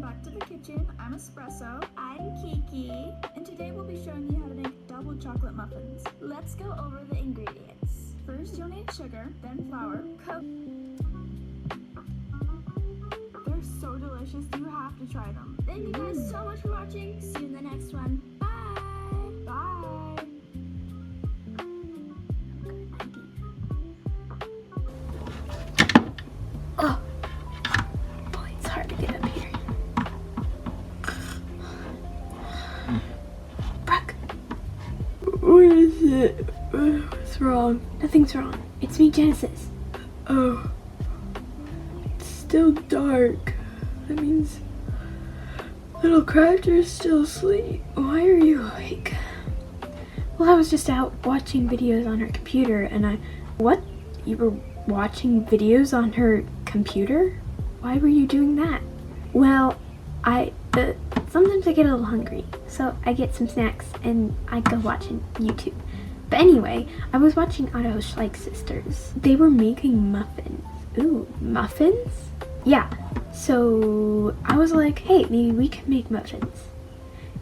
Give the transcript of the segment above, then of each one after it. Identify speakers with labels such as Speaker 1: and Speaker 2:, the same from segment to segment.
Speaker 1: back to the kitchen. I'm Espresso. I'm Kiki. And today we'll be showing you how to make double chocolate muffins. Let's go over the ingredients. First, you'll need sugar, then flour, They're so delicious, you have to try them. Thank you guys so much for watching. See you in the next one. Bye! Bye!
Speaker 2: Oh! Boy, it's hard to get up here. Brook! What is it? What's wrong? Nothing's wrong. It's me, Genesis. Oh. It's still dark. That means little Crafter's still asleep. Why are you awake? Well, I was just out watching videos on her computer and What? You were watching videos on her computer? Why were you doing that? Well, sometimes I get a little hungry, so I get some snacks and I go watching YouTube. But anyway, I was watching Otto Schleich Sisters. They were making muffins. Ooh, muffins? Yeah, so I was like, hey, maybe we can make muffins.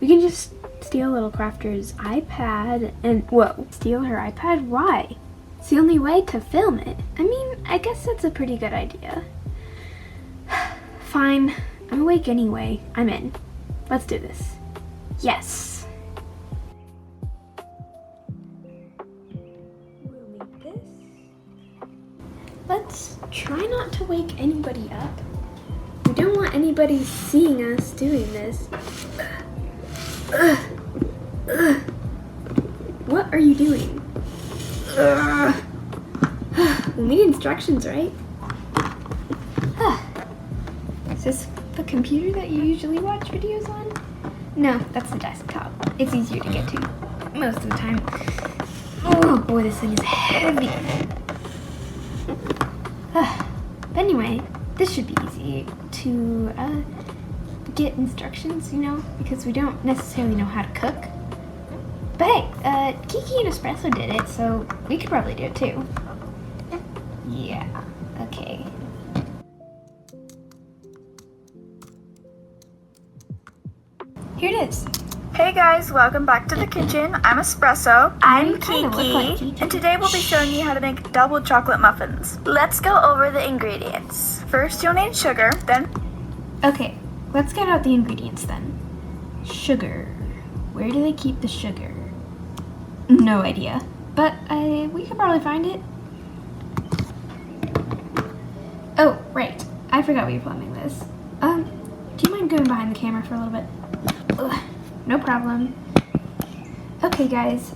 Speaker 2: We can just steal little Crafter's iPad and, whoa, steal her iPad? Why? It's the only way to film it. I mean, I guess that's a pretty good idea. Fine, I'm awake anyway. I'm in. Let's do this. Yes. We'll make this. Let's try not to wake anybody up. We don't want anybody seeing us doing this. What are you doing? We'll need instructions, right? Is this the computer that you usually watch videos on? No, that's the desktop. It's easier to get to most of the time. Oh boy, this thing is heavy. But anyway, this should be easy to get instructions, you know, because we don't necessarily know how to cook. But hey, Kiki and Espresso did it, so we could probably do it too. Yeah, okay. Here it is.
Speaker 1: Hey guys, welcome back to the kitchen. I'm Espresso. I'm Kiki. And today we'll be showing you how to make double chocolate muffins. Let's go over the ingredients. First, you'll need sugar, then...
Speaker 2: Okay, let's get out the ingredients then. Sugar. Where do they keep the sugar? No idea, but we could probably find it. Oh, right. I forgot we were filming this. Do you mind going behind the camera for a little bit? Ugh, no problem. Okay, guys.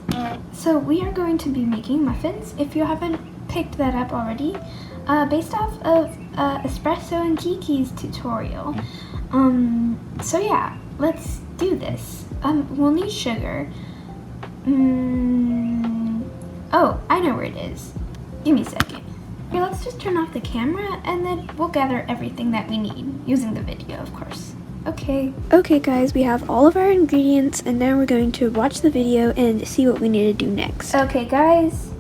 Speaker 2: So we are going to be making muffins, if you haven't picked that up already, based off of Espresso and Kiki's tutorial. So yeah, let's do this. We'll need sugar. Oh, I know where it is. Give me a second. Here, let's just turn off the camera and then we'll gather everything that we need, using the video, of course. Okay. Okay, guys, we have all of our ingredients and now we're going to watch the video and see what we need to do next. Okay, guys.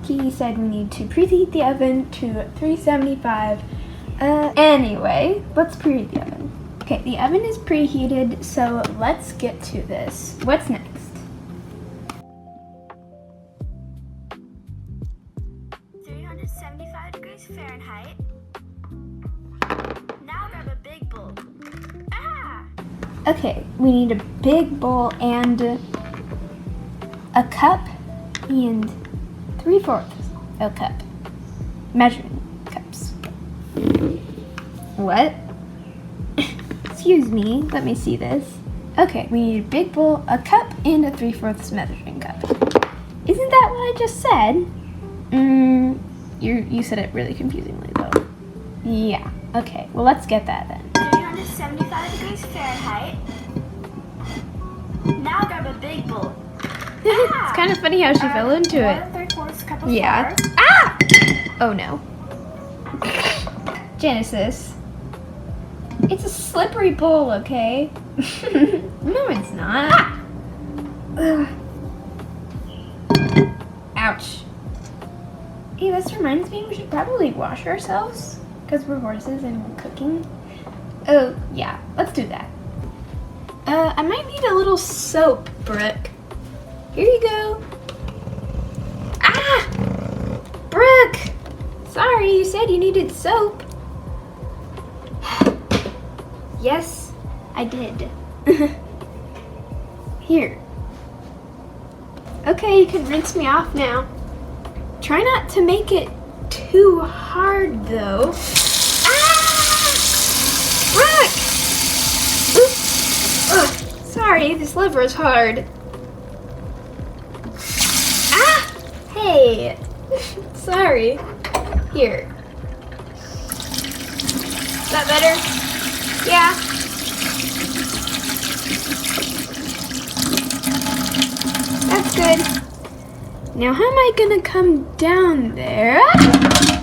Speaker 2: Kiki said we need to preheat the oven to 375. Anyway, let's preheat the oven. Okay, the oven is preheated, so let's get to this. What's next?
Speaker 1: 375 degrees Fahrenheit. Now grab a big bowl.
Speaker 2: Okay, we need a big bowl and a cup and 3/4 a cup. Measuring cups. What? Excuse me, let me see this. Okay, we need a big bowl, a cup, and a 3/4 measuring cup. Isn't that what I just said? You said it really confusingly though. Yeah, okay, well let's get that then.
Speaker 1: 375 degrees Fahrenheit. Now grab a big bowl.
Speaker 2: It's kind of funny how she fell into it.
Speaker 1: 1 3/4 cup of
Speaker 2: Yeah.
Speaker 1: flour.
Speaker 2: Ah! Oh no. Genesis. It's a slippery bowl, okay? No, it's not. Ah! Ouch. Hey, this reminds me we should probably wash ourselves because we're horses and we're cooking. Oh, yeah, let's do that. I might need a little soap, Brook. Here you go. Ah! Brook! Sorry, you said you needed soap. Yes, I did. Here. Okay, you can rinse me off now. Try not to make it too hard, though. Ah! Brook! Oops. Ugh, sorry, this lever is hard. Ah! Hey! Sorry. Here. Is that better? Yeah. That's good. Now how am I gonna come down there?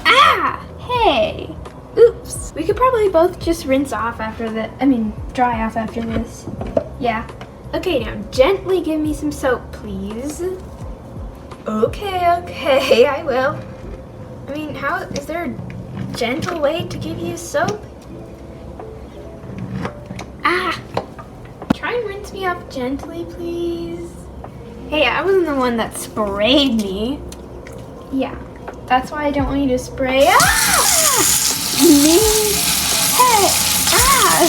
Speaker 2: Ah! Hey! Oops. We could probably both just rinse off after dry off after this. Yeah. Okay, now gently give me some soap, please. Okay, I will. I mean, is there a gentle way to give you soap? Ah! Try and rinse me off gently, please. Hey, I wasn't the one that sprayed me. Yeah, that's why I don't want you to spray. Ah! Me? Hey! Ah!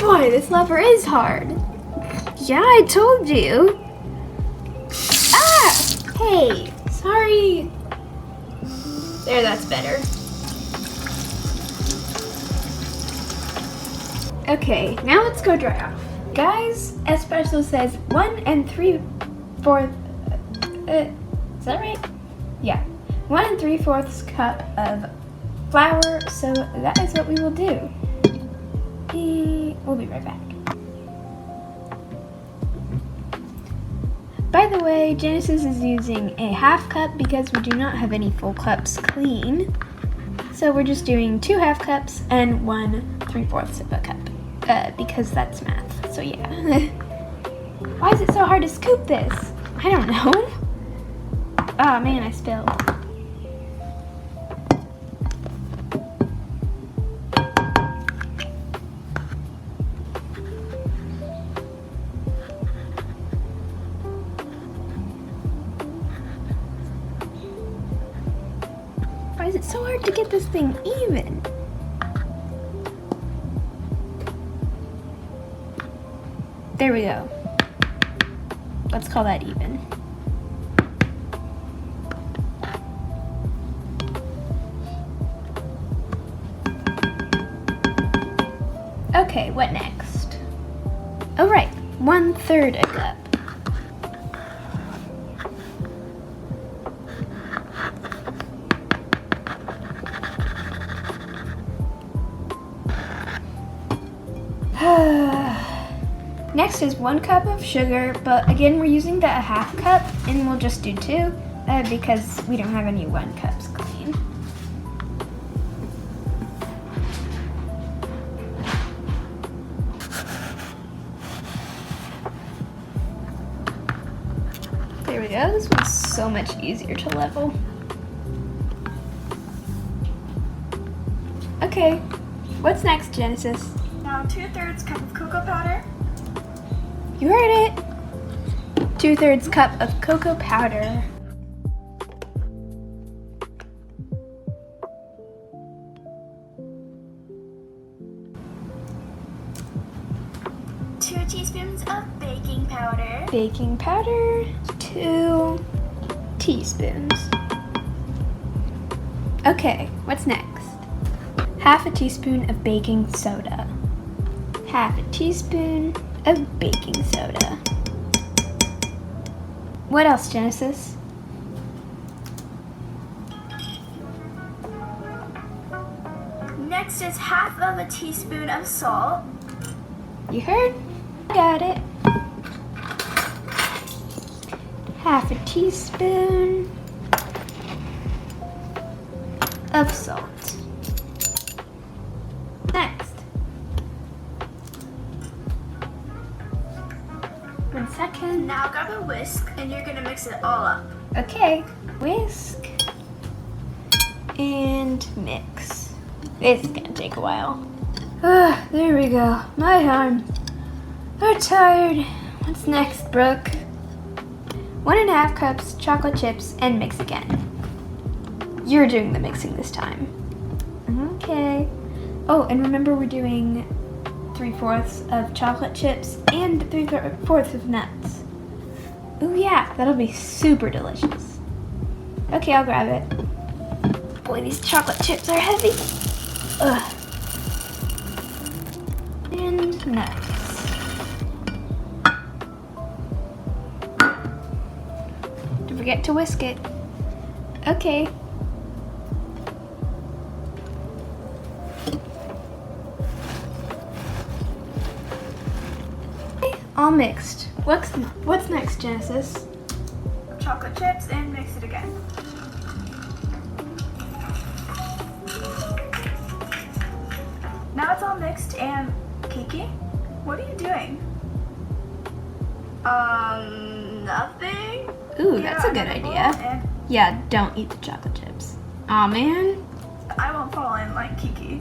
Speaker 2: Boy, this lever is hard. Yeah, I told you. Ah! Hey, sorry. There, that's better. Okay, now let's go dry off. Guys, espresso says 1 3/4. Is that right? Yeah. 1 3/4 cup of flour, so that is what we will do. We'll be right back. By the way, Genesis is using a half cup because we do not have any full cups clean. So we're just doing 2 half cups and 1 3/4 of a cup. Because that's math, so yeah. Why is it so hard to scoop this? I don't know. Oh man, I spilled. Why is it so hard to get this thing even? There we go. Let's call that even. Okay, what next? Oh right, 1/3 a cup. Next is 1 cup of sugar, but again we're using the half cup and we'll just do 2 because we don't have any 1 cups clean. There we go, this one's so much easier to level. Okay, what's next, Genesis?
Speaker 1: Now 2/3 cup of cocoa powder.
Speaker 2: You heard it! 2/3 cup of cocoa powder.
Speaker 1: Two teaspoons of baking powder.
Speaker 2: Baking powder, 2 teaspoons. Okay, what's next? Half a teaspoon of baking soda. Half a teaspoon of baking soda. What else, Genesis?
Speaker 1: Next is half of a teaspoon of salt.
Speaker 2: You heard? Got it. Half a teaspoon of salt. Next. 1 second.
Speaker 1: Now grab a whisk and you're gonna mix it all up.
Speaker 2: Okay, whisk and mix. This is gonna take a while. There we go. My arm. I'm tired. What's next, Brooke? 1.5 cups chocolate chips and mix again. You're doing the mixing this time. Okay. Oh, and remember we're doing 3/4 of chocolate chips and 3/4 of nuts. Ooh yeah, that'll be super delicious. Okay, I'll grab it. Boy, these chocolate chips are heavy. Ugh. And nuts. Don't forget to whisk it. Okay. All mixed. What's next, Genesis?
Speaker 1: Chocolate chips and mix it again. Now it's all mixed and Kiki, what are you doing? Nothing.
Speaker 2: Ooh, that's a good idea. Yeah, don't eat the chocolate chips. Aw, man.
Speaker 1: I won't fall in like Kiki.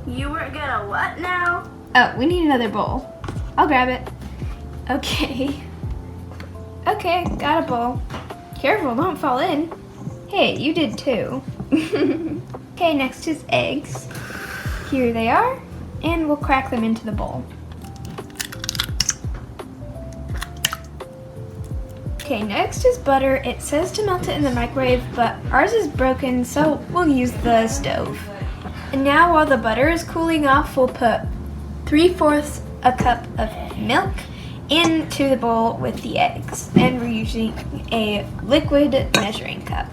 Speaker 1: You were gonna what now?
Speaker 2: Oh, we need another bowl. I'll grab it. Okay. Okay, got a bowl. Careful, don't fall in. Hey, you did too. Okay, next is eggs. Here they are, and we'll crack them into the bowl. Okay, next is butter. It says to melt it in the microwave, but ours is broken, so we'll use the stove. And now while the butter is cooling off, we'll put 3/4 a cup of milk into the bowl with the eggs. And we're using a liquid measuring cup.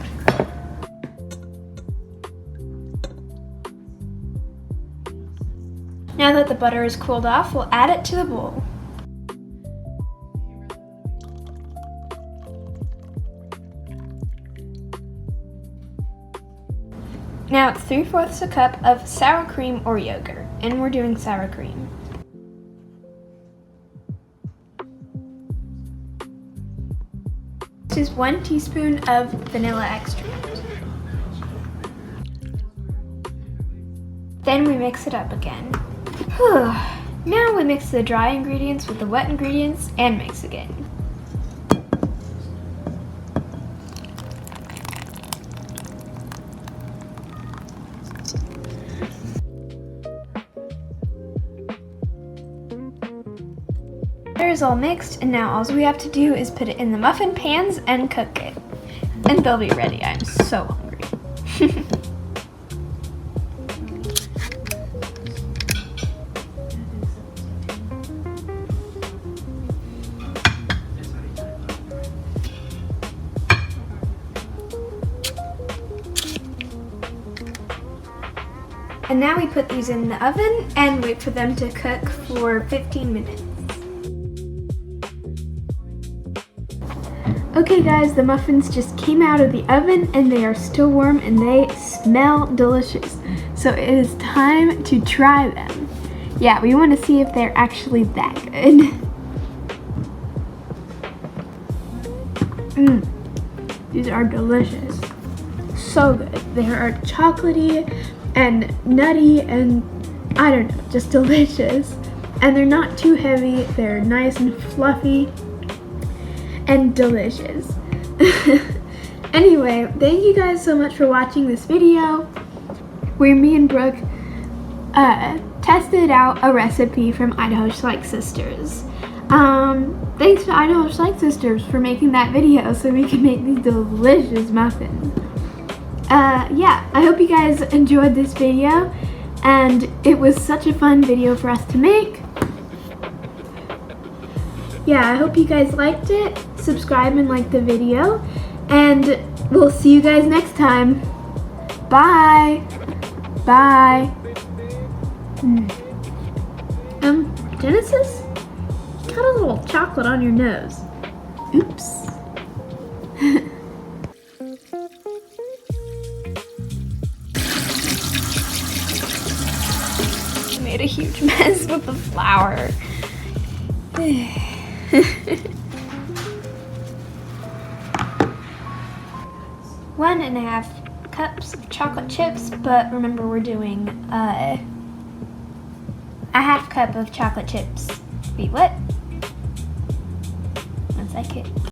Speaker 2: Now that the butter is cooled off, we'll add it to the bowl. Now it's 3/4 a cup of sour cream or yogurt, and we're doing sour cream. This is 1 teaspoon of vanilla extract. Then we mix it up again. Now we mix the dry ingredients with the wet ingredients and mix again. Butter is all mixed, and now all we have to do is put it in the muffin pans and cook it. And they'll be ready. I'm so hungry. And now we put these in the oven and wait for them to cook for 15 minutes. Okay guys, the muffins just came out of the oven and they are still warm and they smell delicious. So it is time to try them. Yeah, we want to see if they're actually that good. These are delicious. So good. They are chocolatey and nutty and I don't know, just delicious. And they're not too heavy, they're nice and fluffy and delicious. Anyway, thank you guys so much for watching this video where me and Brooke tested out a recipe from Idaho Schleich Sisters. Thanks to Idaho Schleich Sisters for making that video so we can make these delicious muffins. Yeah, I hope you guys enjoyed this video, and it was such a fun video for us to make. Yeah, I hope you guys liked it. Subscribe and like the video, and we'll see you guys next time. Bye. Bye. Genesis? You got a little chocolate on your nose. Oops. Made a huge mess with the flour. 1.5 cups of chocolate chips, but remember we're doing a half cup of chocolate chips. Wait, what? 1 second.